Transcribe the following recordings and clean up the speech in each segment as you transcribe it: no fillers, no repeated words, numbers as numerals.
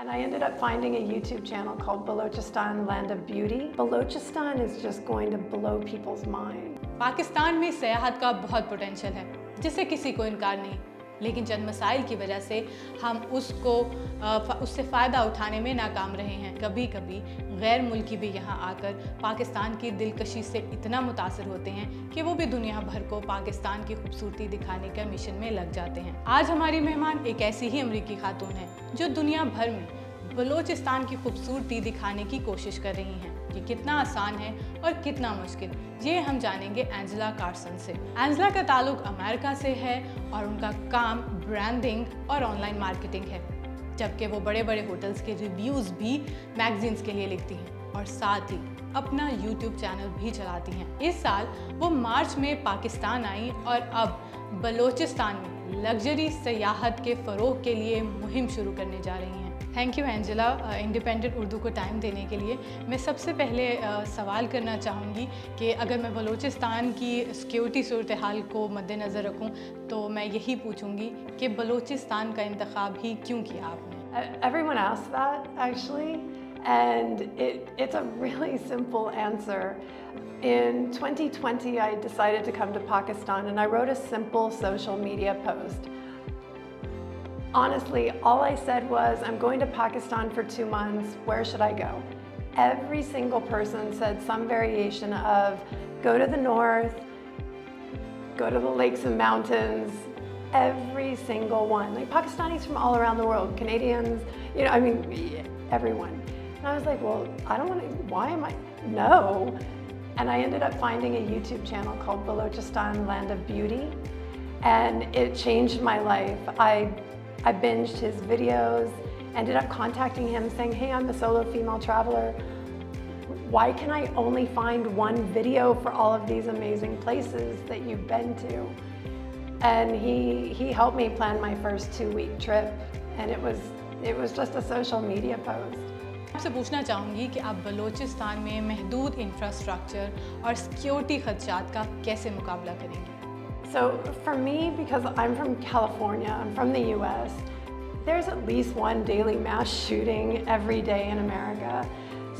And I ended up finding a YouTube channel called Balochistan, Land of Beauty. Balochistan is just going to blow people's mind. Pakistan में सयाहत का बहुत potential है, जिससे किसी को इनकार नहीं, लेकिन चंद मसाइल की वजह से हम उससे फ़ायदा उठाने में नाकाम रहे हैं। कभी कभी गैर मुल्की भी यहाँ आकर पाकिस्तान की दिलकशी से इतना मुतासर होते हैं कि वो भी दुनिया भर को पाकिस्तान की खूबसूरती दिखाने का मिशन में लग जाते हैं। आज हमारी मेहमान एक ऐसी ही अमरीकी खातून है जो दुनिया भर में बलोचिस्तान की खूबसूरती दिखाने की कोशिश कर रही हैं। ये कितना आसान है और कितना मुश्किल, ये हम जानेंगे एंजेला कार्सन से। एंजेला का ताल्लुक अमेरिका से है और उनका काम ब्रांडिंग और ऑनलाइन मार्केटिंग है, जबकि वो बड़े बड़े होटल्स के रिव्यूज़ भी मैगजीन्स के लिए लिखती हैं और साथ ही अपना यूट्यूब चैनल भी चलाती हैं। इस साल वो मार्च में पाकिस्तान आई और अब बलोचिस्तान में लग्जरी सयाहत के फ़रोग के लिए मुहिम शुरू करने जा रही हैं। Thank you Angela, independent Urdu को टाइम देने के लिए। मैं सबसे पहले सवाल करना चाहूँगी कि अगर मैं बलोचिस्तान की सिक्योरिटी सूरत हाल को मद्देनज़र रखूँ तो मैं यही पूछूँगी कि बलोचिस्तान का इंतखाब ही क्यों किया आपने? Everyone asks that actually, and it's a really simple answer. In 2020, I decided to come to Pakistan and I wrote a simple social media post. Honestly, all I said was, I'm going to Pakistan for 2 months, where should I go? Every single person said some variation of, go to the north, go to the lakes and mountains, every single one. Like Pakistanis from all around the world, Canadians, you know, I mean, everyone. And I was like, well, I don't want to, why am I, no. And I ended up finding a YouTube channel called Balochistan, Land of Beauty, and it changed my life. I binged his videos, ended up contacting him saying, hey, I'm a solo female traveler. Why can I only find one video for all of these amazing places that you've been to? And he helped me plan my first 2-week trip, and it was just a social media post. आपसे पूछना चाहूँगी कि आप बलोचिस्तान में महदूद infrastructure और security खदशात का कैसे मुकाबला करेंगे? So for me, because I'm from California, I'm from the US, there's at least one daily mass shooting every day in America.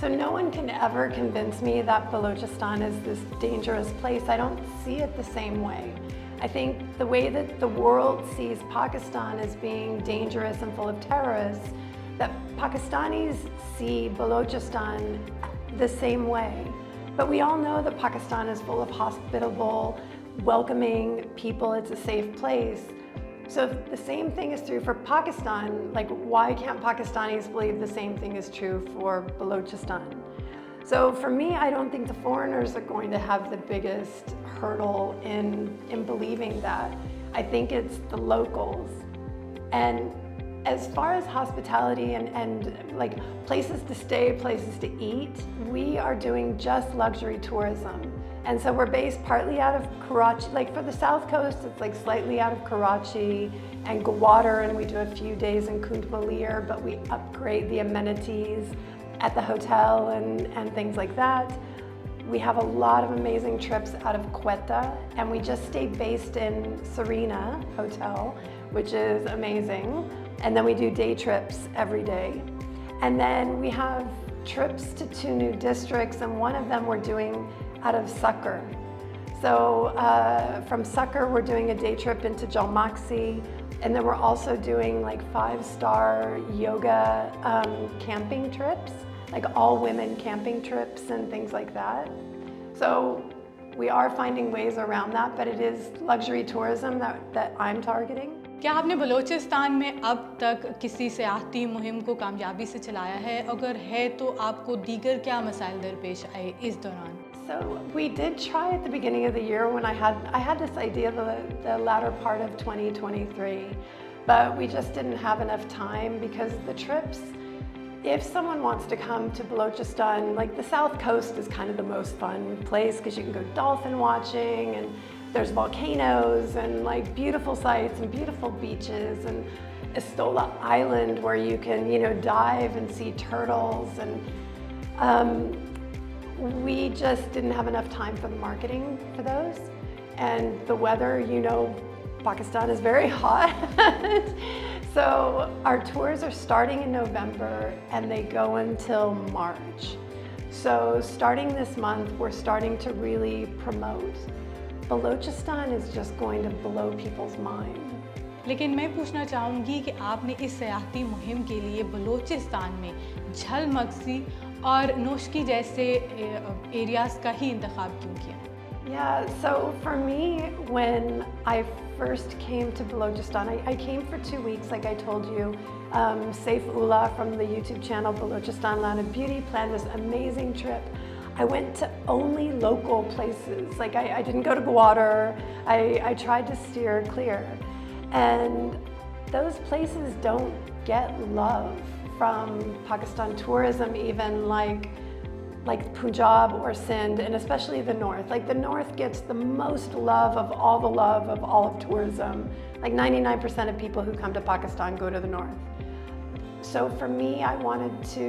So no one can ever convince me that Balochistan is this dangerous place. I don't see it the same way. I think the way that the world sees Pakistan as being dangerous and full of terrorists, that Pakistanis see Balochistan the same way. But we all know that Pakistan is full of hospitable, welcoming people, it's a safe place. So if the same thing is true for Pakistan, like why can't Pakistanis believe the same thing is true for Balochistan? So for me, I don't think the foreigners are going to have the biggest hurdle in believing that. I think it's the locals. And as far as hospitality and like places to stay, places to eat, we are doing just luxury tourism. And so we're based partly out of Karachi, like for the South Coast, it's like slightly out of Karachi and Gwadar, and we do a few days in Kunt Malir, but we upgrade the amenities at the hotel and things like that. We have a lot of amazing trips out of Quetta, and we just stay based in Serena Hotel, which is amazing. And then we do day trips every day. And then we have trips to 2 new districts, and one of them we're doing out of Sucker. So from Sucker, we're doing a day trip into Jalmaxi, and then we're also doing like 5-star yoga camping trips, like all women camping trips and things like that. So we are finding ways around that, but it is luxury tourism that I'm targeting. क्या आपने बलोचिस्तान में अब तक किसी सियाहती मुहिम को कामयाबी से चलाया है? अगर है तो आपको दीगर क्या मसाइल दरपेश आए इस दौरान? So we did try at the beginning of the year when I had this idea the latter part of 2023, but we just didn't have enough time because the trips, if someone wants to come to Balochistan, like the South Coast is kind of the most fun place because you can go dolphin watching and there's volcanoes and like beautiful sights and beautiful beaches, and Estola Island where you can, you know, dive and see turtles, and we just didn't have enough time for the marketing for those. And the weather, you know, Pakistan is very hot. So our tours are starting in November and they go until March. So starting this month, we're starting to really promote. Balochistan is just going to blow people's mind. लेकिन मैं पूछना चाहूँगी कि आपने इस सयाहती मुहिम के लिए बलूचिस्तान में झल मगसी और नोशकी जैसे एरियाज़ का ही इंतखाब क्यों किया? Yeah, so for me, when I first came to Balochistan, I came for 2 weeks, like I told you. Saif Ullah from the YouTube channel Balochistan Land of Beauty planned this amazing trip. I went to only local places. Like I didn't go to Gwadar. I tried to steer clear. And those places don't get love from Pakistan tourism, even like Punjab or Sindh, and especially the north. Like the north gets the most love of all of tourism. Like 99% of people who come to Pakistan go to the north. So for me, I wanted to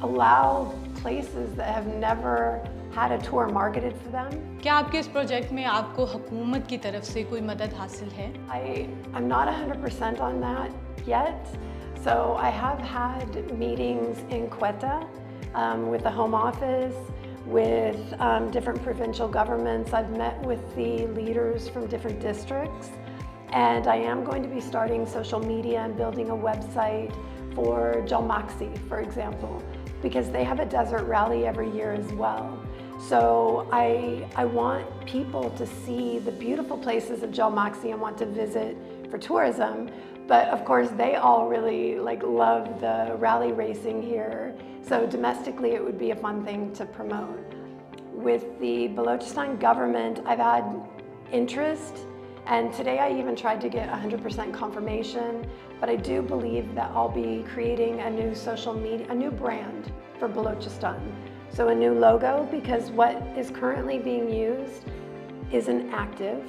allow places that have never had a tour marketed for them. क्या आपके इस project में आपको हुकूमत की तरफ से कोई मदद हासिल है? I'm not 100% on that yet. So I have had meetings in Quetta with the Home Office, with different provincial governments. I've met with the leaders from different districts. And I am going to be starting social media and building a website for Jalmaxi, for example, because they have a desert rally every year as well. So I want people to see the beautiful places of Jalmaxi and want to visit for tourism. But of course, they all really love the rally racing here. So domestically, it would be a fun thing to promote. With the Balochistan government, I've had interest, and today I even tried to get 100% confirmation. But I do believe that I'll be creating a new social media, a new brand for Balochistan. So a new logo, because what is currently being used isn't active,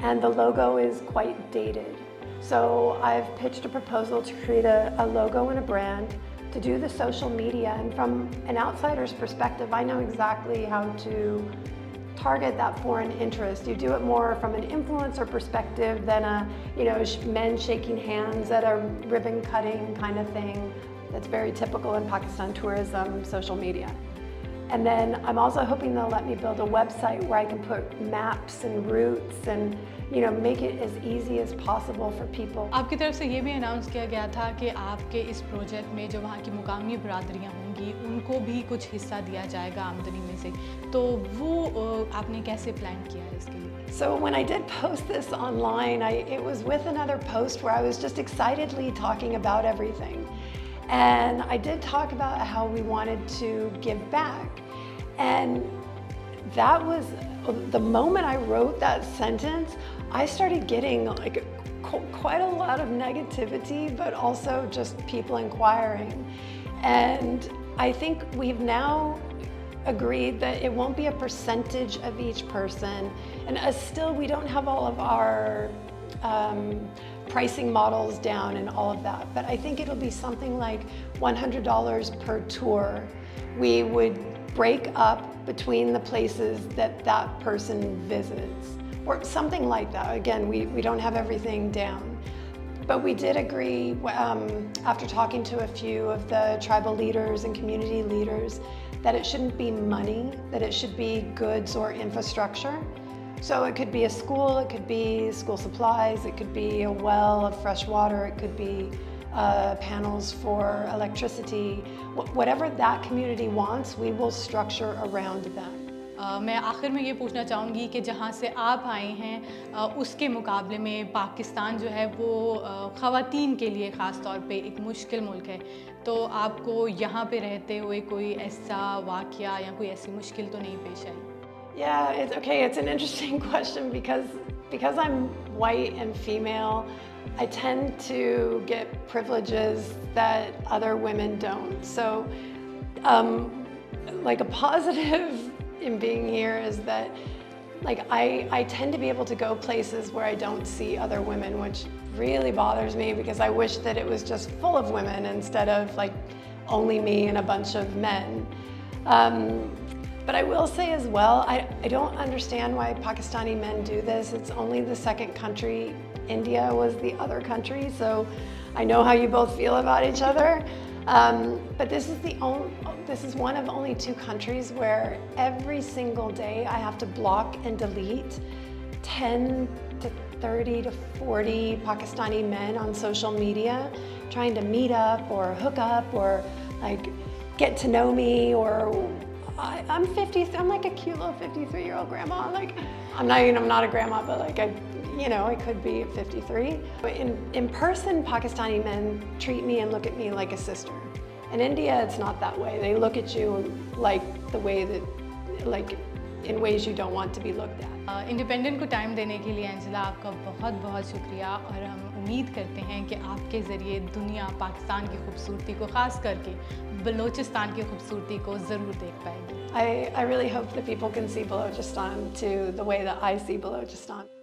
and the logo is quite dated. So I've pitched a proposal to create a logo and a brand to do the social media, and from an outsider's perspective, I know exactly how to target that foreign interest. You do it more from an influencer perspective than men shaking hands at a ribbon cutting kind of thing that's very typical in Pakistan tourism social media. And then I'm also hoping they'll let me build a website where I can put maps and routes and make it as easy as possible for people. आपकी तरफ से ये भी announce किया गया था कि आपके इस प्रोजेक्ट में जो वहाँ की मुकामी बरादरियाँ होंगी उनको भी कुछ हिस्सा दिया जाएगा आमदनी में से, तो वो आपने कैसे प्लान किया है इसके लिए? So when I did post this online, it was with another post where I was just excitedly talking about everything. And I did talk about how we wanted to give back. And that was, the moment I wrote that sentence, I started getting quite a lot of negativity, but also just people inquiring. And I think we've now agreed that it won't be a percentage of each person. And still, we don't have all of our pricing models down and all of that. But I think it'll be something like $100 per tour. We would break up between the places that person visits, or something like that. Again, we don't have everything down. But we did agree, after talking to a few of the tribal leaders and community leaders, that it shouldn't be money, that it should be goods or infrastructure. So it could be a school, it could be school supplies, it could be a well of fresh water, it could be panels for electricity. Whatever that community wants, we will structure around them. मैं आखिर में ये पूछना चाहूँगी कि जहाँ से आप आए हैं उसके मुकाबले में पाकिस्तान जो है वो ख़वातीन के लिए ख़ास तौर पे एक मुश्किल मुल्क है, तो आपको यहाँ पे रहते हुए कोई ऐसा वाक़या या कोई ऐसी मुश्किल तो नहीं पेश आई? Yeah, it's an interesting question because I'm white and female, I tend to get privileges that other women don't. So like a positive in being here is that I tend to be able to go places where I don't see other women, which really bothers me because I wish that it was just full of women instead of only me and a bunch of men. But I will say as well, I don't understand why Pakistani men do this. It's only the second country India was the other country, so I know how you both feel about each other. But this is one of only 2 countries where every single day I have to block and delete 10 to 30 to 40 Pakistani men on social media trying to meet up or hook up or like get to know me, or I'm 50, I'm like a cute little 53-year-old grandma. Like I'm not a grandma, but like I could be at 53. But in person, Pakistani men treat me and look at me like a sister. In India, it's not that way. They look at you like the way that, like in ways you don't want to be looked at. Independent को time देने के लिए Angela आपका बहुत बहुत शुक्रिया, और हम उम्मीद करते हैं कि आपके ज़रिए दुनिया पाकिस्तान की खूबसूरती को, ख़ास करके बलोचिस्तान की खूबसूरती को ज़रूर देख पाएगी. I really hope that people can see Balochistan to the way that I see Balochistan.